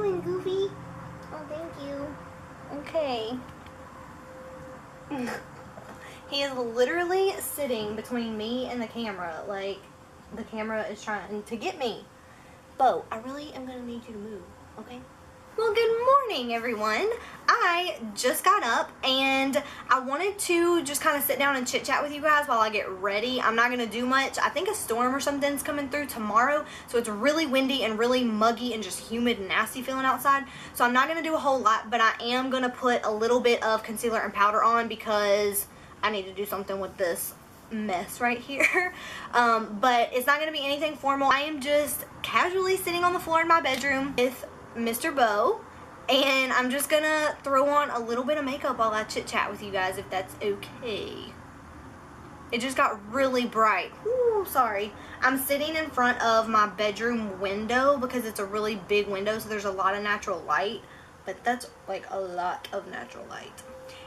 doing, Goofy? Oh, thank you. Okay. He is literally sitting between me and the camera. Like, the camera is trying to get me. Bo, I really am going to need you to move, okay? Well, good morning, everyone. I just got up and I wanted to just kind of sit down and chit chat with you guys while I get ready. I'm not going to do much. I think a storm or something's coming through tomorrow, so it's really windy and really muggy and just humid and nasty feeling outside. So I'm not going to do a whole lot, but I am going to put a little bit of concealer and powder on because I need to do something with this mess right here. But it's not going to be anything formal. I am just casually sitting on the floor in my bedroom with Mr. Bo, and I'm just gonna throw on a little bit of makeup while I chit chat with you guys, if that's okay. It just got really bright. Ooh, sorry. I'm sitting in front of my bedroom window because it's a really big window, so there's a lot of natural light, but that's like a lot of natural light.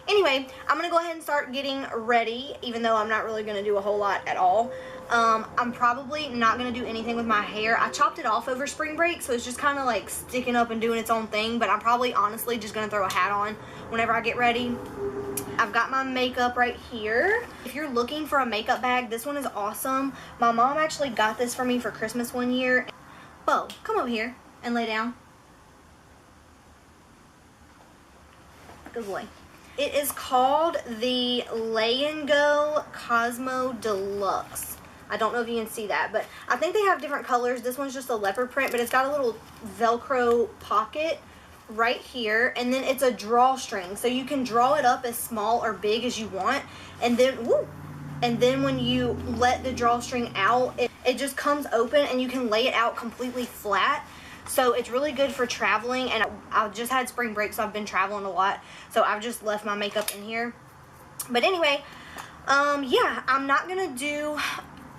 Anyway, I'm gonna go ahead and start getting ready, even though I'm not really gonna do a whole lot at all. I'm probably not gonna do anything with my hair. I chopped it off over spring break, so it's just kind of like sticking up and doing its own thing, but I'm probably honestly just gonna throw a hat on whenever I get ready. I've got my makeup right here. If you're looking for a makeup bag, this one is awesome. My mom actually got this for me for Christmas one year. Bo, come over here and lay down. Good boy. It is called the Lay and Go Cosmo Deluxe. I don't know if you can see that, but I think they have different colors. This one's just a leopard print, but it's got a little Velcro pocket right here, and then it's a drawstring, so you can draw it up as small or big as you want, and then when you let the drawstring out, it just comes open and you can lay it out completely flat. So it's really good for traveling, and I just had spring break, so I've been traveling a lot, so I've just left my makeup in here. But anyway, yeah, I'm not gonna do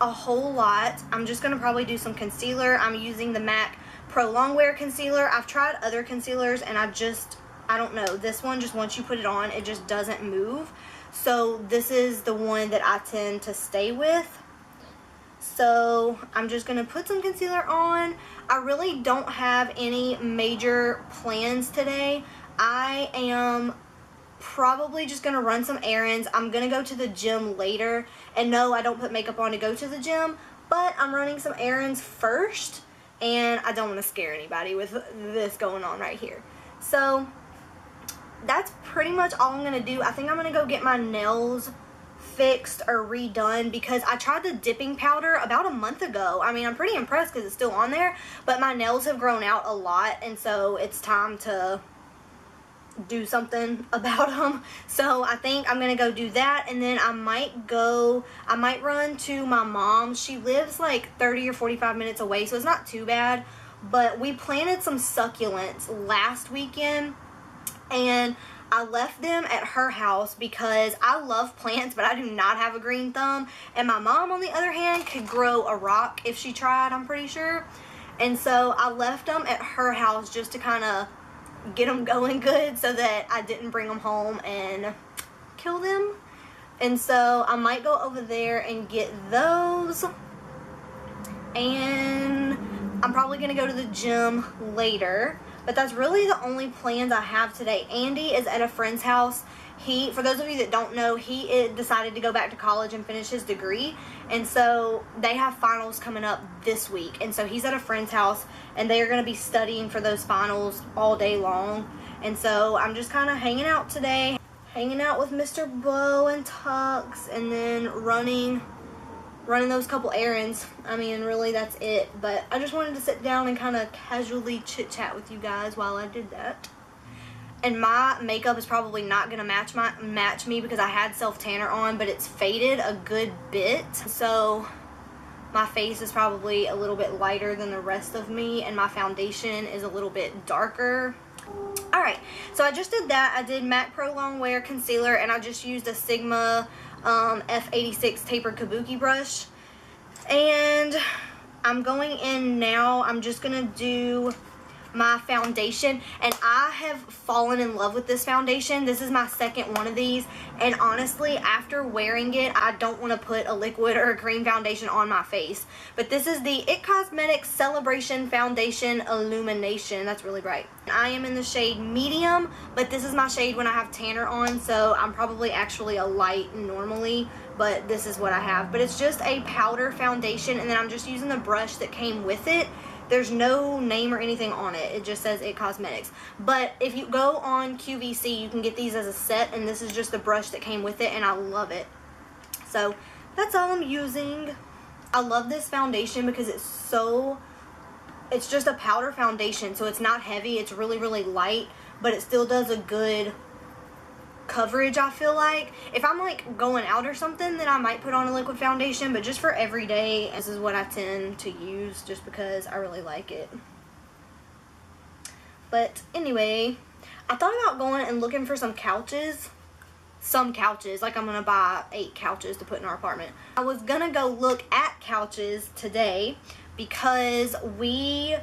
a whole lot. I'm just gonna probably do some concealer. I'm using the MAC Pro Longwear Concealer. I've tried other concealers, and I don't know, this one, just once you put it on, it just doesn't move. So this is the one that I tend to stay with. So I'm just going to put some concealer on. I really don't have any major plans today. I am probably just going to run some errands. I'm going to go to the gym later. And no, I don't put makeup on to go to the gym, but I'm running some errands first. And I don't want to scare anybody with this going on right here. So that's pretty much all I'm going to do. I think I'm going to go get my nails fixed or redone because I tried the dipping powder about a month ago. I mean, I'm pretty impressed because it's still on there, but my nails have grown out a lot, and so it's time to do something about them. So I think I'm gonna go do that, and then I might run to my mom. She lives like 30 or 45 minutes away, so it's not too bad, but we planted some succulents last weekend, and I left them at her house because I love plants, but I do not have a green thumb. And my mom, on the other hand, could grow a rock if she tried, I'm pretty sure. And so I left them at her house just to kind of get them going good so that I didn't bring them home and kill them. And so I might go over there and get those. And I'm probably going to go to the gym later. But that's really the only plans I have today. Andy is at a friend's house. For those of you that don't know, he decided to go back to college and finish his degree. And so they have finals coming up this week. And so he's at a friend's house, and they are going to be studying for those finals all day long. And so I'm just kind of hanging out today. Hanging out with Mr. Bo and Tux, and then running those couple errands. I mean, really, that's it. But I just wanted to sit down and kind of casually chit chat with you guys while I did that. And my makeup is probably not gonna match me because I had self tanner on, but it's faded a good bit, so my face is probably a little bit lighter than the rest of me, and my foundation is a little bit darker. Alright, so I just did that. I did MAC Pro Longwear Concealer, and I just used a Sigma F86 tapered kabuki brush. And I'm going in now. I'm just going to do my foundation, and I have fallen in love with this foundation. This is my second one of these, and honestly, after wearing it, I don't want to put a liquid or a cream foundation on my face. But this is the IT Cosmetics Celebration Foundation Illumination. That's really bright. I am in the shade medium, but this is my shade when I have tanner on, so I'm probably actually a light normally, but this is what I have. But it's just a powder foundation, and then I'm just using the brush that came with it. There's no name or anything on it. It just says IT Cosmetics. But if you go on QVC, you can get these as a set, and this is just the brush that came with it, and I love it. So that's all I'm using. I love this foundation because it's just a powder foundation, so it's not heavy. It's really, really light, but it still does a good coverage, I feel like. If I'm like going out or something, then I might put on a liquid foundation, but just for everyday, this is what I tend to use just because I really like it. But anyway, I thought about going and looking for some couches, like I'm gonna buy 8 couches to put in our apartment. I was gonna go look at couches today because we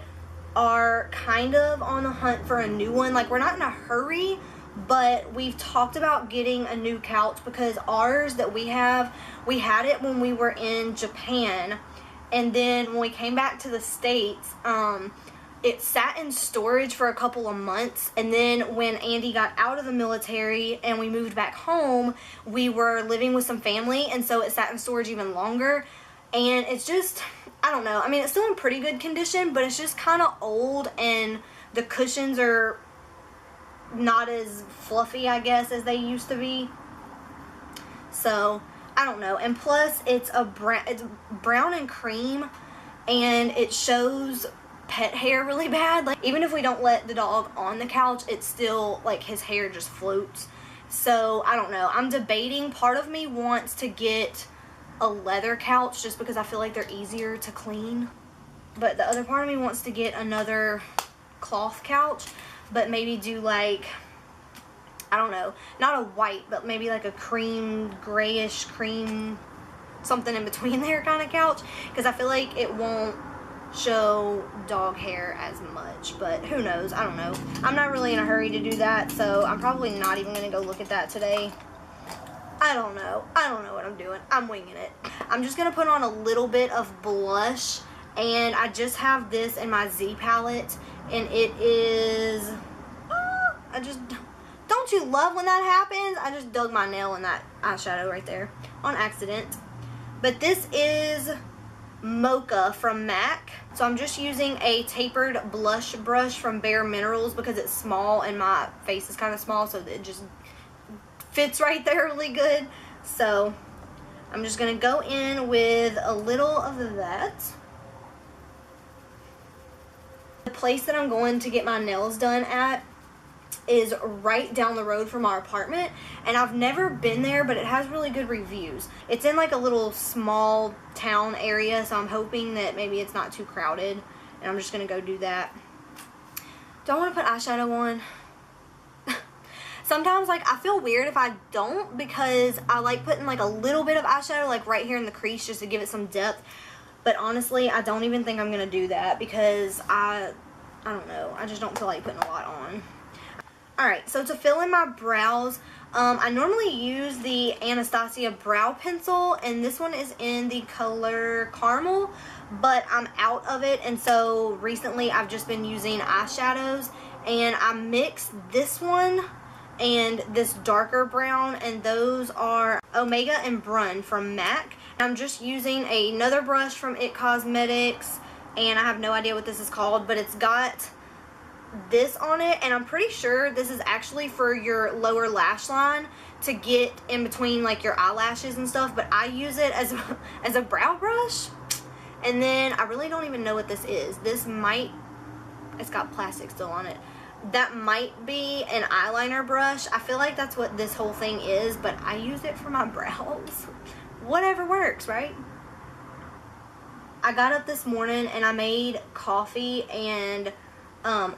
are kind of on the hunt for a new one. Like, we're not in a hurry, but we've talked about getting a new couch because ours that we had it when we were in Japan, and then when we came back to the States, it sat in storage for a couple of months, and then when Andy got out of the military and we moved back home, we were living with some family, and so it sat in storage even longer, and it's just, I don't know, I mean, it's still in pretty good condition, but it's just kind of old, and the cushions are not as fluffy, I guess, as they used to be. So I don't know. And plus it's brown and cream, and it shows pet hair really bad. Like, even if we don't let the dog on the couch, it's still like his hair just floats. So I don't know, I'm debating. Part of me wants to get a leather couch just because I feel like they're easier to clean, but the other part of me wants to get another cloth couch, but maybe do like, I don't know, not a white, but maybe like a cream, grayish cream, something in between there kind of couch, because I feel like it won't show dog hair as much, but who knows, I don't know. I'm not really in a hurry to do that, so I'm probably not even gonna go look at that today. I don't know what I'm doing. I'm winging it. I'm just gonna put on a little bit of blush, and I just have this in my Z palette, and it is, don't you love when that happens? I just dug my nail in that eyeshadow right there on accident. But this is Mocha from MAC. So I'm just using a tapered blush brush from Bare Minerals because it's small and my face is kind of small, so it just fits right there really good. So I'm just going to go in with a little of that. The place that I'm going to get my nails done at is right down the road from our apartment, and I've never been there, but it has really good reviews. It's in like a little small town area, so I'm hoping that maybe it's not too crowded, and I'm just gonna go do that. Do I want to put eyeshadow on? Sometimes, like, I feel weird if I don't, because I like putting like a little bit of eyeshadow like right here in the crease just to give it some depth. But honestly, I don't even think I'm gonna do that because I don't know, I just don't feel like putting a lot on. Alright, so to fill in my brows, I normally use the Anastasia brow pencil, and this one is in the color Caramel, but I'm out of it, and so recently I've just been using eyeshadows, and I mixed this one and this darker brown, and those are Omega and Brun from MAC. I'm just using another brush from IT Cosmetics, and I have no idea what this is called, but it's got this on it, and I'm pretty sure this is actually for your lower lash line to get in between like your eyelashes and stuff, but I use it as a brow brush. And then I really don't even know what this is. This might, it's got plastic still on it. That might be an eyeliner brush. I feel like that's what this whole thing is, but I use it for my brows. Whatever works, right? I got up this morning and I made coffee and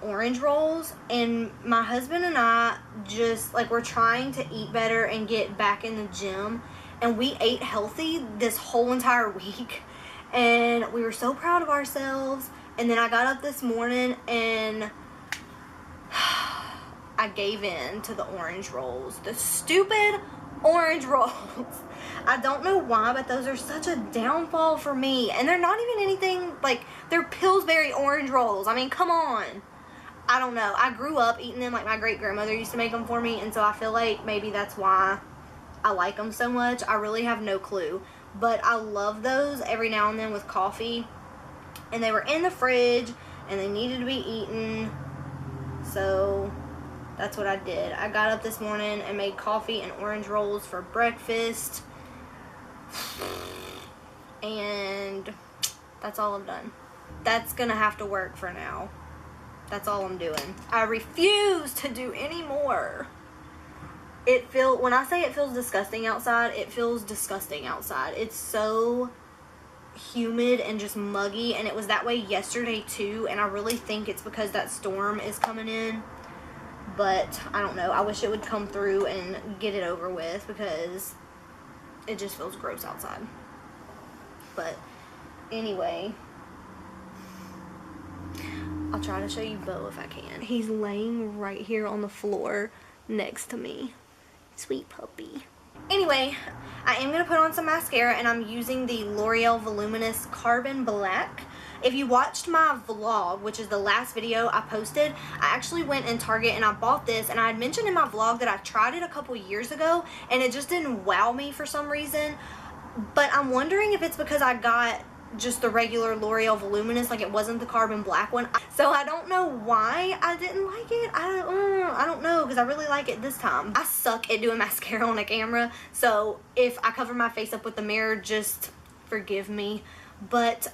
orange rolls, and my husband and I just, like, we're trying to eat better and get back in the gym, and we ate healthy this whole entire week, and we were so proud of ourselves. And then I got up this morning and I gave in to the orange rolls. The stupid orange rolls. I don't know why, but those are such a downfall for me. And they're not even anything, like, they're Pillsbury orange rolls. I mean, come on. I don't know. I grew up eating them, like my great-grandmother used to make them for me, and so I feel like maybe that's why I like them so much. I really have no clue. But I love those every now and then with coffee. And they were in the fridge, and they needed to be eaten. So that's what I did. I got up this morning and made coffee and orange rolls for breakfast. And that's all I've done. That's gonna have to work for now. That's all I'm doing. I refuse to do any more. When I say it feels disgusting outside, it feels disgusting outside. It's so humid and just muggy, and it was that way yesterday too, and I really think it's because that storm is coming in. But I don't know. I wish it would come through and get it over with, because it just feels gross outside. But anyway, I'll try to show you Bo if I can. He's laying right here on the floor next to me. Sweet puppy. Anyway, I am going to put on some mascara, and I'm using the L'Oreal Voluminous Carbon Black. If you watched my vlog, which is the last video I posted, I actually went in Target and I bought this, and I had mentioned in my vlog that I tried it a couple years ago and it just didn't wow me for some reason. But I'm wondering if it's because I got just the regular L'Oreal Voluminous, like it wasn't the carbon black one. So I don't know why I didn't like it. I don't know, because I really like it this time. I suck at doing mascara on a camera, so if I cover my face up with the mirror, just forgive me. But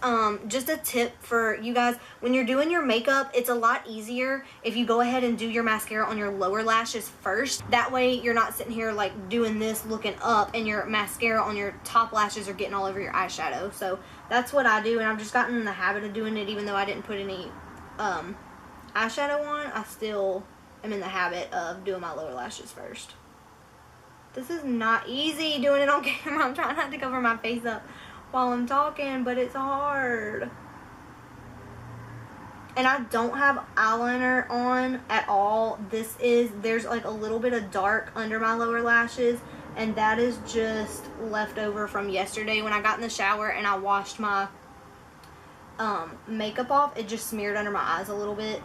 just a tip for you guys, when you're doing your makeup, it's a lot easier if you go ahead and do your mascara on your lower lashes first. That way you're not sitting here like doing this looking up, and your mascara on your top lashes are getting all over your eyeshadow. So that's what I do, and I've just gotten in the habit of doing it. Even though I didn't put any eyeshadow on, I still am in the habit of doing my lower lashes first. This is not easy doing it on camera. I'm trying not to cover my face up while I'm talking, but it's hard. And I don't have eyeliner on at all. There's like a little bit of dark under my lower lashes, and that is just left over from yesterday when I got in the shower and I washed my makeup off. It just smeared under my eyes a little bit.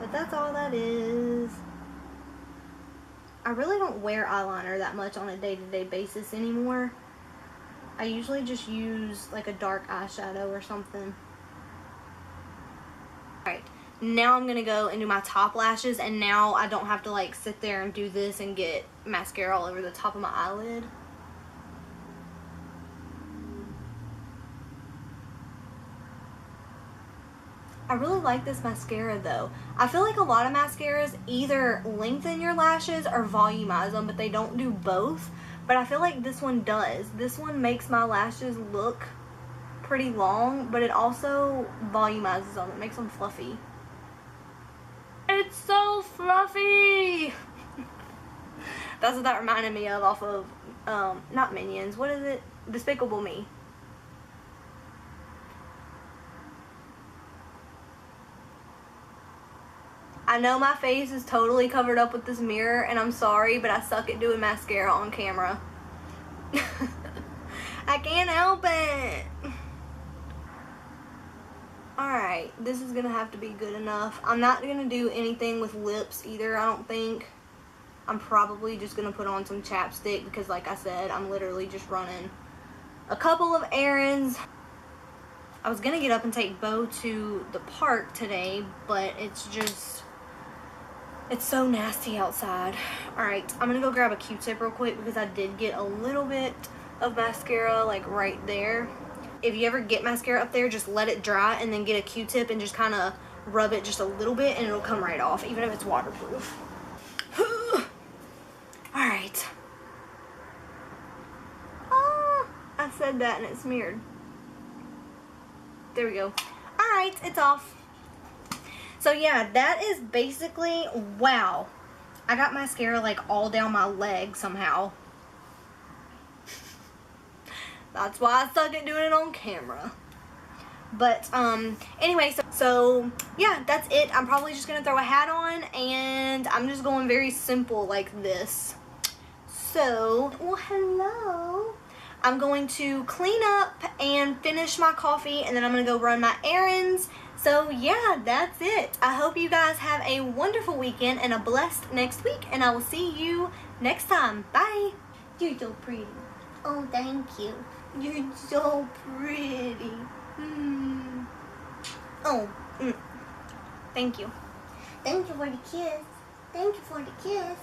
But that's all that is. I really don't wear eyeliner that much on a day-to-day basis anymore. I usually just use like a dark eyeshadow or something. Alright, now I'm going to go and do my top lashes, and now I don't have to like sit there and do this and get mascara all over the top of my eyelid. I really like this mascara though. I feel like a lot of mascaras either lengthen your lashes or volumize them, but they don't do both. But I feel like this one does. This one makes my lashes look pretty long, but it also volumizes them. It makes them fluffy. It's so fluffy! That's what that reminded me of off of, not Minions. What is it? Despicable Me. I know my face is totally covered up with this mirror, and I'm sorry, but I suck at doing mascara on camera. I can't help it. Alright, this is gonna have to be good enough. I'm not gonna do anything with lips either, I don't think. I'm probably just gonna put on some chapstick because, like I said, I'm literally just running a couple of errands. I was gonna get up and take Bo to the park today, but it's so nasty outside. Alright, I'm gonna go grab a Q-tip real quick because I did get a little bit of mascara like right there. If you ever get mascara up there, just let it dry and then get a Q-tip and just kind of rub it just a little bit and it'll come right off, even if it's waterproof. Alright. Ah, I said that and it smeared. There we go. Alright, it's off. So yeah, that is basically, wow. I got mascara like all down my leg somehow. That's why I suck at doing it on camera. But anyway, So yeah, that's it. I'm probably just gonna throw a hat on, and I'm just going very simple like this. So, well, hello. I'm going to clean up and finish my coffee, and then I'm gonna go run my errands. So yeah, that's it. I hope you guys have a wonderful weekend and a blessed next week, and I will see you next time. Bye. You're so pretty. Oh, thank you. You're so pretty. Oh, thank you. Thank you for the kiss. Thank you for the kiss.